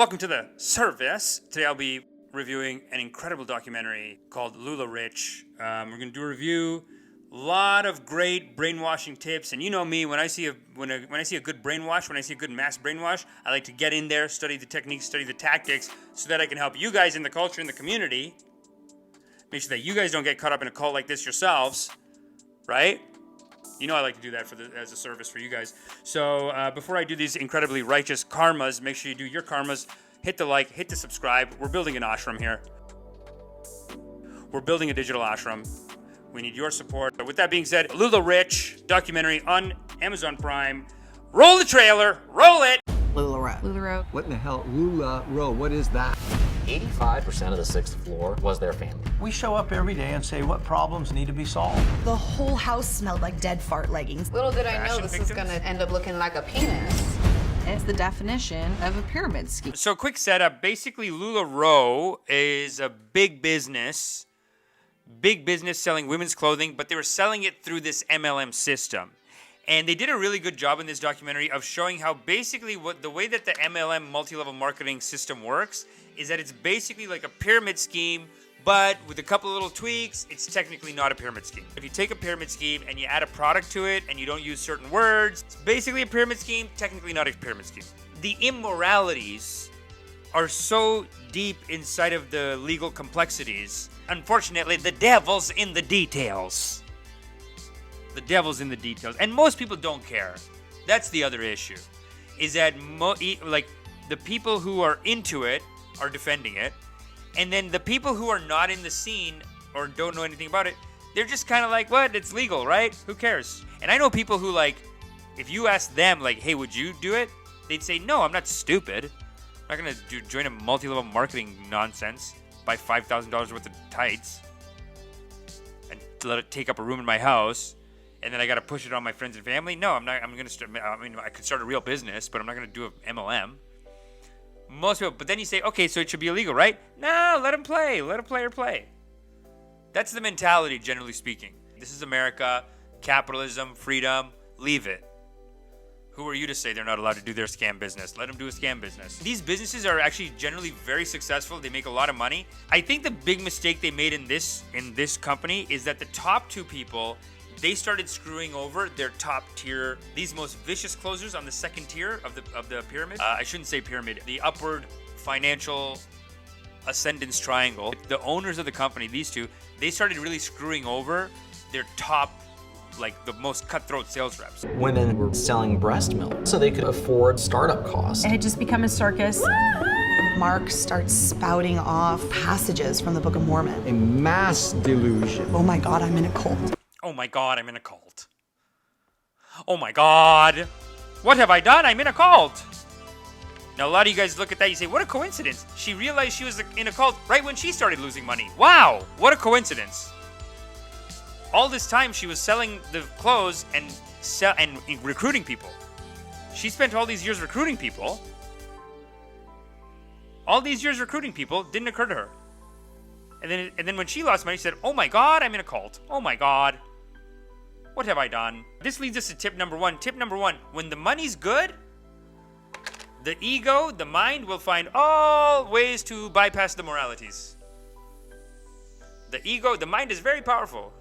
Welcome to the service. Today I'll be reviewing an incredible documentary called LulaRich. We're going to do a review, a lot of great brainwashing tips, and you know me, when I see a good brainwash, when I see a good mass brainwash, I like to get in there, study the techniques, study the tactics, so that I can help you guys in the culture, in the community, make sure that you guys don't get caught up in a cult like this yourselves, right? You know I like to do that as a service for you guys. So before I do these incredibly righteous karmas, make sure you do your karmas. Hit the like, hit the subscribe. We're building an ashram here. We're building a digital ashram. We need your support. But with that being said, LulaRich documentary on Amazon Prime. Roll the trailer. Roll it. LulaRich. What in the hell? LulaRich, what is that? 85% of the 6th floor was their family. We show up every day and say what problems need to be solved. The whole house smelled like dead fart leggings. Little did I know this was gonna end up looking like a penis. It's the definition of a pyramid scheme. So quick setup. Basically, LulaRich is a big business selling women's clothing, but they were selling it through this MLM system. And they did a really good job in this documentary of showing how basically the way that the MLM multi-level marketing system works is that it's basically like a pyramid scheme, but with a couple of little tweaks, it's technically not a pyramid scheme. If you take a pyramid scheme and you add a product to it and you don't use certain words, it's basically a pyramid scheme, technically not a pyramid scheme. The immoralities are so deep inside of the legal complexities. Unfortunately, the devil's in the details. The devil's in the details. And most people don't care. That's the other issue. Is that the people who are into it are defending it. And then the people who are not in the scene or don't know anything about it, they're just kind of like, what? It's legal, right? Who cares? And I know people who if you ask them hey, would you do it? They'd say, no, I'm not stupid. I'm not going to join a multi-level marketing nonsense, buy $5,000 worth of tights and let it take up a room in my house. And then I got to push it on my friends and family. No, I'm not. I'm going to start. I could start a real business, but I'm not going to do an MLM. Most people. But then you say, okay, so it should be illegal, right? No, let them play. Let a player play. That's the mentality, generally speaking. This is America. Capitalism, freedom. Leave it. Who are you to say they're not allowed to do their scam business? Let them do a scam business. These businesses are actually generally very successful. They make a lot of money. I think the big mistake they made in this company is that the top two people, they started screwing over their top tier, these most vicious closers on the second tier of the pyramid. I shouldn't say pyramid, the upward financial ascendance triangle. The owners of the company, these two, they started really screwing over their top, the most cutthroat sales reps. Women were selling breast milk so they could afford startup costs. It had just become a circus. Mark starts spouting off passages from the Book of Mormon. A mass delusion. Oh my God, I'm in a cult. Oh my God, I'm in a cult. Oh my God. What have I done? I'm in a cult. Now, a lot of you guys look at that, you say, what a coincidence. She realized she was in a cult right when she started losing money. Wow, what a coincidence. All this time, she was selling the clothes and recruiting people. She spent all these years recruiting people. All these years recruiting people didn't occur to her. And then when she lost money, she said, oh my God, I'm in a cult. Oh my God. What have I done? This leads us to tip number one. Tip number one, when the money's good, the ego, the mind will find all ways to bypass the moralities. The ego, the mind is very powerful.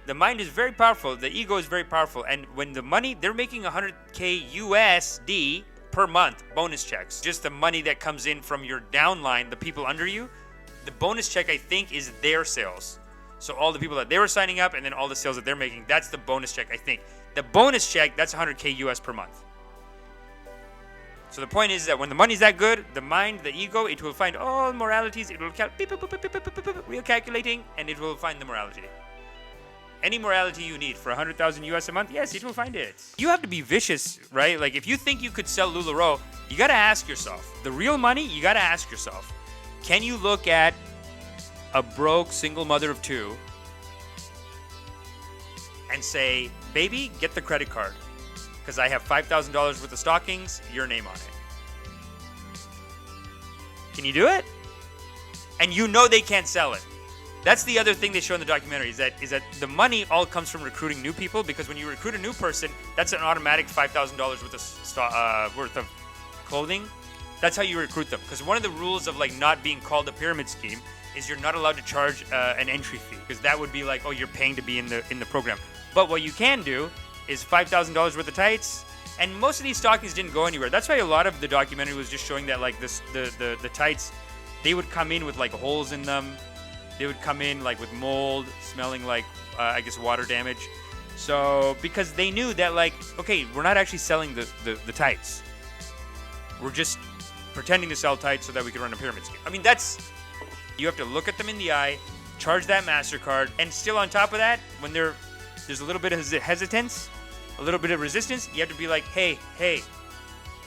The mind is very powerful. The ego is very powerful. And when the money, they're making $100K USD per month, bonus checks. Just the money that comes in from your downline, the people under you. The bonus check, I think, is their sales. So all the people that they were signing up and then all the sales that they're making, that's the bonus check, I think. The bonus check, that's $100K US per month. So the point is that when the money's that good, the mind, the ego, it will find all moralities. It will recalculating, and it will find the morality. Any morality you need for 100,000 US a month, yes, it will find it. You have to be vicious, right? If you think you could sell LulaRich, you got to ask yourself. The real money, you got to ask yourself. Can you look at a broke single mother of two and say, baby, get the credit card because I have $5,000 worth of stockings, your name on it? Can you do it? And you know they can't sell it. That's the other thing they show in the documentary is that the money all comes from recruiting new people, because when you recruit a new person, that's an automatic $5,000 worth of clothing That's how you recruit them. Because one of the rules of like not being called a pyramid scheme is you're not allowed to charge an entry fee, because that would be like, oh, you're paying to be in the program. But what you can do is $5,000 worth of tights, and most of these stockings didn't go anywhere. That's why a lot of the documentary was just showing that like the tights, they would come in with like holes in them. They would come in like with mold, smelling like I guess water damage. So because they knew that like, okay, we're not actually selling the tights. We're just pretending to sell tights so that we can run a pyramid scheme. I mean, you have to look at them in the eye, charge that MasterCard, and still on top of that, when there's a little bit of hesitance, a little bit of resistance, you have to be like, hey,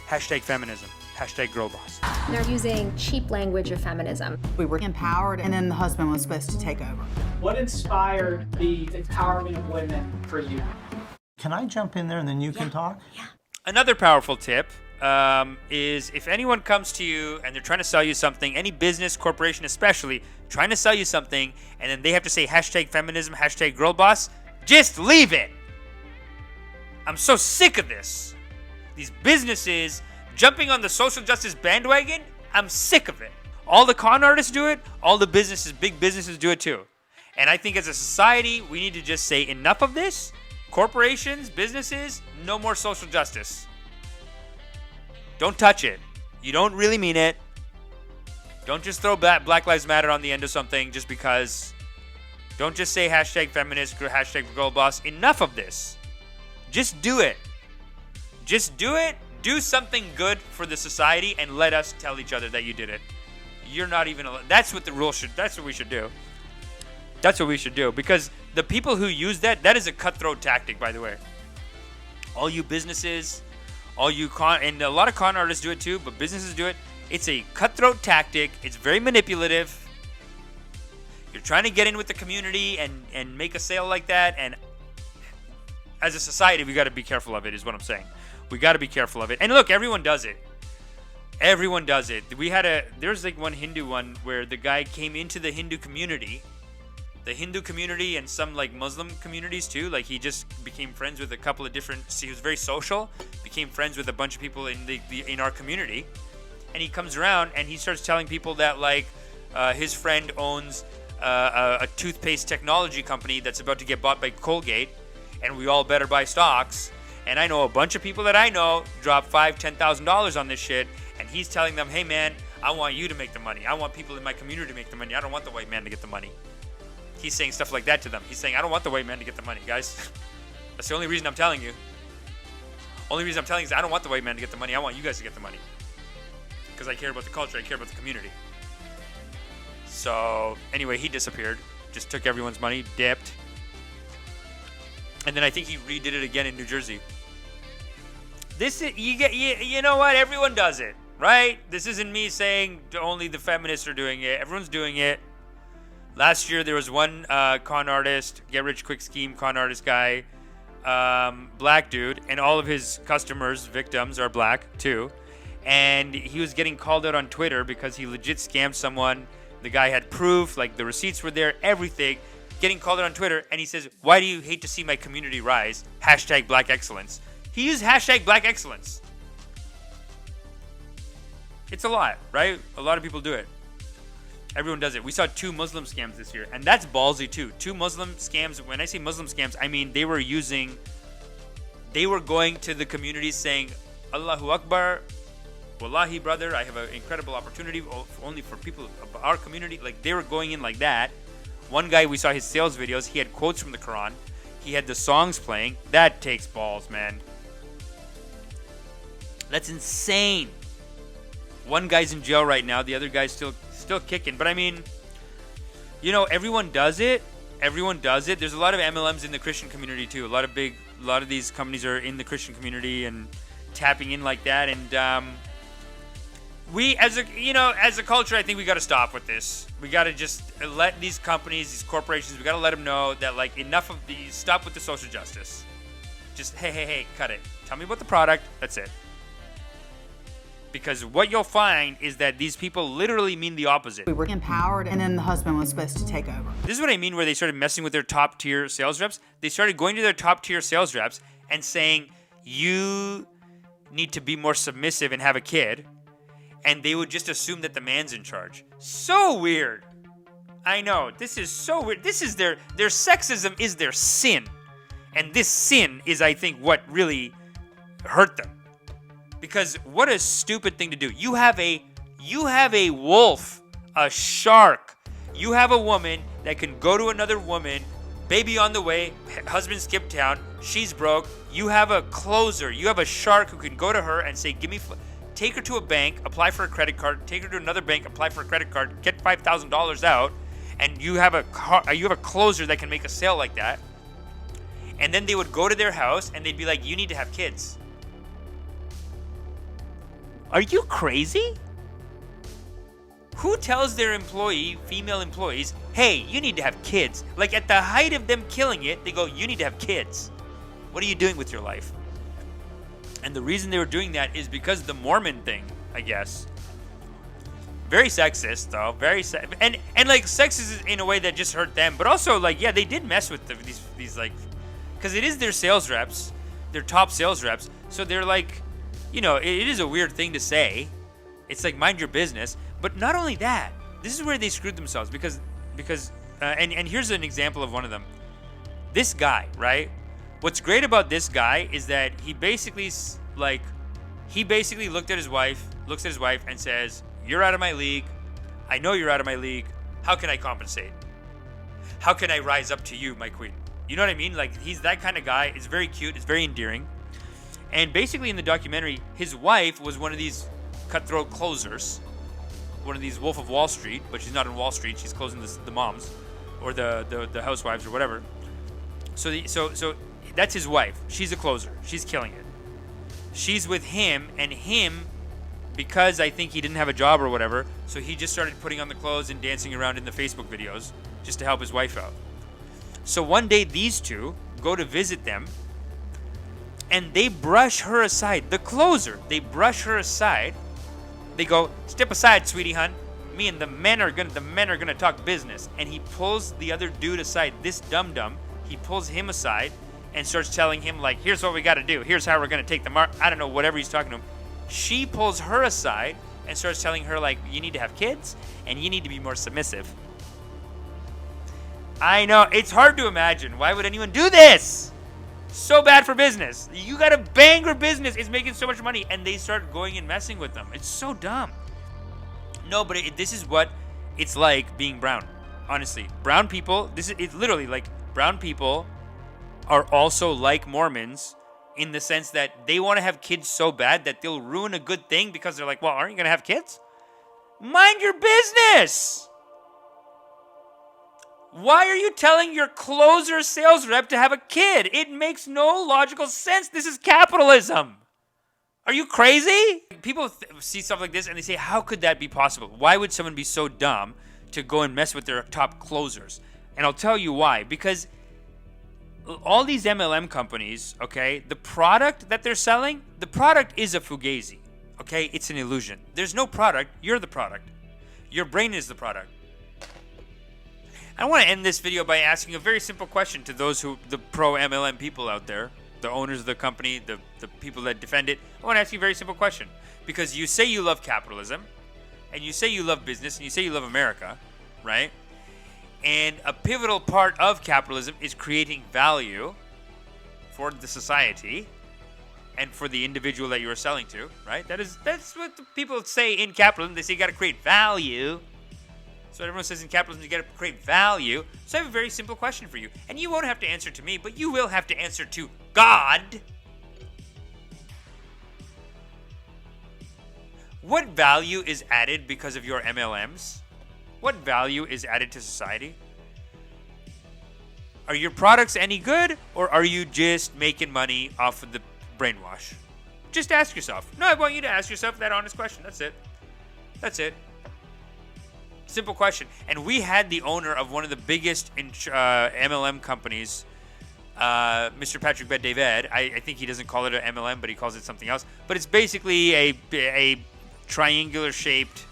hashtag feminism, hashtag girl boss. They're using cheap language of feminism. We were empowered, and then the husband was supposed to take over. What inspired the empowerment of women for you? Can I jump in there and then you can talk? Yeah. Another powerful tip is if anyone comes to you and they're trying to sell you something, any business, corporation especially, trying to sell you something, and then they have to say hashtag feminism, hashtag girl boss, just leave it. I'm so sick of this. These businesses jumping on the social justice bandwagon, I'm sick of it. All the con artists do it, all the businesses, big businesses do it too. And I think as a society, we need to just say enough of this. Corporations, businesses, no more social justice. Don't touch it. You don't really mean it. Don't just throw Black Lives Matter on the end of something just because. Don't just say hashtag feminist, hashtag girl boss. Enough of this. Just do it. Just do it. Do something good for the society and let us tell each other that you did it. You're not even. That's what the rule should. That's what we should do. That's what we should do. Because the people who use that is a cutthroat tactic, by the way. All you businesses, all you and a lot of con artists do it too, but businesses do it. It's a cutthroat tactic. It's very manipulative. You're trying to get in with the community and make a sale like that. And as a society, we got to be careful of it, is what I'm saying. We got to be careful of it. And look, everyone does it. Everyone does it. There's like one Hindu one where the guy came into the Hindu community and some like Muslim communities too. Like he just became friends with a couple of different. He was very social. Became friends with a bunch of people in our community, and he comes around and he starts telling people that like his friend owns a toothpaste technology company that's about to get bought by Colgate, and we all better buy stocks. And I know a bunch of people that I know drop $5,000-$10,000 on this shit, and he's telling them, hey man, I want you to make the money. I want people in my community to make the money. I don't want the white man to get the money. He's saying stuff like that to them. He's saying, I don't want the white man to get the money, guys. That's the only reason I'm telling you. Only reason I'm telling you is I don't want the white man to get the money. I want you guys to get the money. Because I care about the culture. I care about the community. So, anyway, he disappeared. Just took everyone's money, dipped. And then I think he redid it again in New Jersey. This is, you know what? Everyone does it, right? This isn't me saying only the feminists are doing it. Everyone's doing it. Last year, there was one con artist, get-rich-quick scheme con artist guy, black dude, and all of his customers, victims, are black, too. And he was getting called out on Twitter because he legit scammed someone. The guy had proof, like the receipts were there, everything. Getting called out on Twitter, and he says, why do you hate to see my community rise? Hashtag Black Excellence. He used hashtag Black Excellence. It's a lot, right? A lot of people do it. Everyone does it. We saw 2 Muslim scams this year, and that's ballsy too. 2 Muslim scams. When I say Muslim scams, I mean they were going to the communities saying, Allahu Akbar, Wallahi, brother, I have an incredible opportunity only for people of our community. Like, they were going in like that. One guy, we saw his sales videos. He had quotes from the Quran. He had the songs playing. That takes balls, man. That's insane. One guy's in jail right now. The other guy's still kicking. But I mean, you know, everyone does it. Everyone does it. There's a lot of MLMs in the Christian community too. A lot of these companies are in the Christian community and tapping in like that. And we, as a culture, I think we got to stop with this. We got to just let these companies, these corporations, we got to let them know that like enough of these. Stop with the social justice. Just hey, cut it. Tell me about the product. That's it. Because what you'll find is that these people literally mean the opposite. We were empowered, and then the husband was supposed to take over. This is what I mean where they started messing with their top tier sales reps. They started going to their top tier sales reps and saying, you need to be more submissive and have a kid. and they would just assume that the man's in charge. So weird. I know, this is so weird. This is their sexism is their sin. And this sin is, I think, what really hurt them. Because what a stupid thing to do. You have a wolf, a shark. You have a woman that can go to another woman, baby on the way, husband skipped town, she's broke. You have a closer. You have a shark who can go to her and say, take her to a bank, apply for a credit card, take her to another bank, apply for a credit card, get $5,000 out, and you have a closer that can make a sale like that. And then they would go to their house and they'd be like, you need to have kids. Are you crazy? Who tells their female employees, hey, you need to have kids? Like at the height of them killing it, they go, you need to have kids. What are you doing with your life? And the reason they were doing that is because the Mormon thing, I guess. Very sexist, though. And like sexist in a way that just hurt them. But also, like, yeah, they did mess with these like, because it is their sales reps, their top sales reps. So they're like, you know, it is a weird thing to say. It's like, mind your business. But not only that, this is where they screwed themselves because and here's an example of one of them. This guy, right? What's great about this guy is that he basically looked at his wife, and says, you're out of my league. I know you're out of my league. How can I compensate? How can I rise up to you, my queen? You know what I mean? Like, he's that kind of guy. It's very cute. It's very endearing. And basically in the documentary, his wife was one of these cutthroat closers, one of these Wolf of Wall Street, but she's not in Wall Street. She's closing the moms or the housewives or whatever. So that's his wife. She's a closer. She's killing it. She's with him, and him, because I think he didn't have a job or whatever, so he just started putting on the clothes and dancing around in the Facebook videos just to help his wife out. So one day these two go to visit them, and they brush her aside. The closer, they brush her aside. They go, step aside, sweetie hun. Me and the men are gonna talk business. And he pulls the other dude aside. This dum-dum, he pulls him aside and starts telling him, like, here's what we gotta do. Here's how we're gonna take the mark. I don't know, whatever he's talking to him. She pulls her aside and starts telling her, like, you need to have kids and you need to be more submissive. I know, it's hard to imagine. Why would anyone do this? So bad for business. You got a banger business. It's making so much money. And they start going and messing with them. It's so dumb. No, but this is what it's like being brown. Honestly. Brown people, it's literally like brown people are also like Mormons in the sense that they want to have kids so bad that they'll ruin a good thing because they're like, well, aren't you going to have kids? Mind your business. Why are you telling your closer sales rep to have a kid? It makes no logical sense. This is capitalism. Are you crazy? People see stuff like this and they say, how could that be possible? Why would someone be so dumb to go and mess with their top closers? And I'll tell you why. Because all these MLM companies, okay, the product that they're selling, the product is a fugazi, okay? It's an illusion. There's no product. You're the product. Your brain is the product. I want to end this video by asking a very simple question to the pro MLM people out there, the owners of the company, the people that defend it. I want to ask you a very simple question. Because you say you love capitalism, and you say you love business, and you say you love America, right? And a pivotal part of capitalism is creating value for the society and for the individual that you are selling to, right? That's what the people say in capitalism. They say you got to create value. So everyone says in capitalism you got to create value. So I have a very simple question for you. And you won't have to answer to me, but you will have to answer to God. What value is added because of your MLMs? What value is added to society? Are your products any good, or are you just making money off of the brainwash? Just ask yourself. No, I want you to ask yourself that honest question. That's it. That's it. Simple question. And we had the owner of one of the biggest MLM companies, Mr. Patrick Bet-David. I think he doesn't call it an MLM, but he calls it something else. But it's basically a triangular-shaped,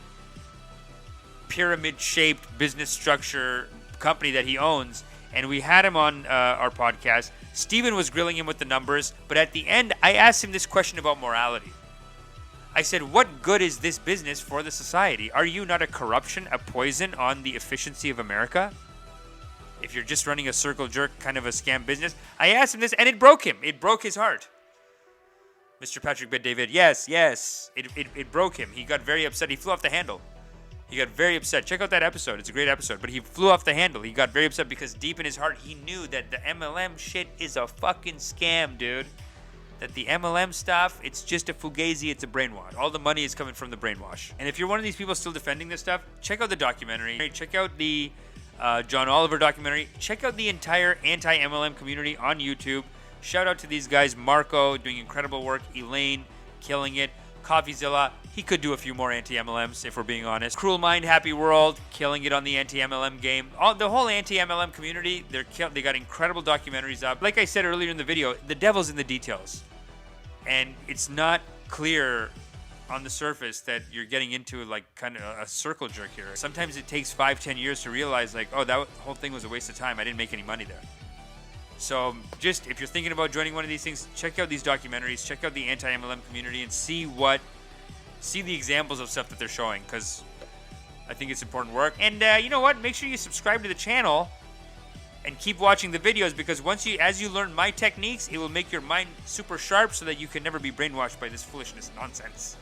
pyramid-shaped business structure company that he owns. And we had him on our podcast. Steven was grilling him with the numbers. But at the end, I asked him this question about morality. I said, what good is this business for the society? Are you not a corruption, a poison on the efficiency of America? If you're just running a circle jerk kind of a scam business. I asked him this and it broke him. It broke his heart. Mr. Patrick Bet David, yes. It broke him. He got very upset. He flew off the handle. He got very upset. Check out that episode. It's a great episode. But he flew off the handle. He got very upset because deep in his heart, he knew that the MLM shit is a fucking scam, dude. That the MLM stuff, it's just a fugazi, it's a brainwash. All the money is coming from the brainwash. And if you're one of these people still defending this stuff, check out the documentary. Check out the John Oliver documentary. Check out the entire anti-MLM community on YouTube. Shout out to these guys, Marco doing incredible work, Elaine killing it, CoffeeZilla, he could do a few more anti-MLMs if we're being honest. Cruel Mind, Happy World, killing it on the anti-MLM game. The whole anti-MLM community, they got incredible documentaries up. Like I said earlier in the video, the devil's in the details. And it's not clear on the surface that you're getting into like kind of a circle jerk here. Sometimes it takes 5-10 years to realize like, oh, that whole thing was a waste of time. I didn't make any money there. So just if you're thinking about joining one of these things, check out these documentaries, check out the anti-MLM community and see the examples of stuff that they're showing, because I think it's important work. And you know what? Make sure you subscribe to the channel and keep watching the videos, because as you learn my techniques, it will make your mind super sharp so that you can never be brainwashed by this foolishness nonsense.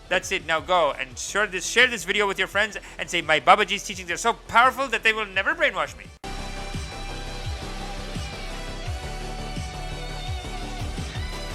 That's it. Now go and share this video with your friends and say, my Babaji's teachings are so powerful that they will never brainwash me.